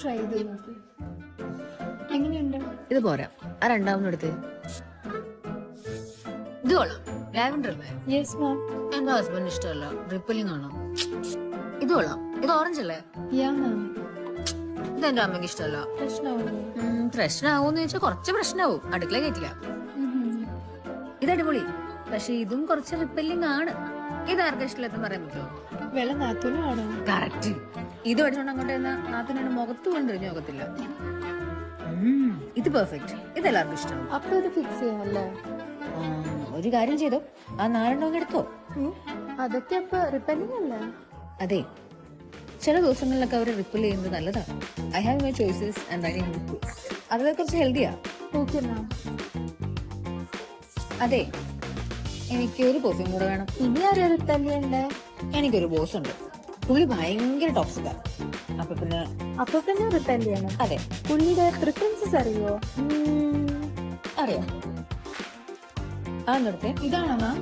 Try ചെയ്ത് നോക്ക്. എങ്ങനെയുണ്ട്? ഇത് പോരാ, ആ രണ്ടാമത് എടുത്ത്. ഇത് കൊള്ളാം, ലാവൻഡർ അല്ലേ? Yes ma'am. എന്റെ ഹസ്ബൻഡ് ഇഷ്ടമല്ല, റിപ്പലിംഗ് ആണ്. ഇത് കൊള്ളാം, ഇത് ഓറഞ്ച് അല്ലേ? യാ മാം. ഇത് എന്റെ അമ്മയ്ക്ക് ഇഷ്ടമല്ല. പ്രശ്നമാണോ? പ്രശ്നമാവൂന്ന് ചോദിച്ചാൽ കുറച്ച് പ്രശ്നമാവും, അടുക്കള കയറ്റില്ല. ഇത് അടിപൊളി, പക്ഷെ ഇതും കുറച്ച് റിപ്പല്ലിംഗ് ആണ്. ഇത് ആർക്കും ഇഷ്ടമില്ലെന്ന് പറയാൻ പറ്റുമോ? വെള്ള നാത്തൂനാണോ? കറക്റ്റ്. ഇത് പഠിച്ചോണ്ട് അങ്ങോട്ട് നാത്തിനാണ് മുഖത്ത് കൊണ്ടിരിഞ്ഞു നോക്കത്തില്ല. ഇത് പെർഫെക്റ്റ്, ഇതെല്ലാവർക്കും ഇഷ്ടമാവും. അപ്പൊ ഇത് ഫിക്സ് ചെയ്യാമല്ലേ? ഒരു കാര്യം ചെയ്തോ, ആ 4 എടുത്തോ. അതൊക്കെ അപ്പൊ റിപ്പല്ലിംഗ് അല്ലേ? അതെ, ചില ദിവസങ്ങളിലൊക്കെ അവർ റിപ്പിൽ ചെയ്യുന്നത് നല്ലതാണ്. I have my choices and I need അതൊക്കെ കുറച്ച് ഹെൽത്തിയാ. Okay ma'am. അതെ, എനിക്ക് ഒരു പെർഫ്യൂം കൂടെ വേണം. ഇനി ആരും റിപ്പല്ലിയണ്ടേ? എനിക്കൊരു ബോസ് ഉണ്ട്, പുള്ളി ഭയങ്കര ടോക്സിക്കാ. അപ്പൊ പിന്നെ റിപ്പല്ലിയാണ്. അതെ, പുള്ളിയുടെ പ്രിഫറൻസസ് അറിയോ? അറിയാം. ആ നിർത്തേ. ഇതാണോ മാം?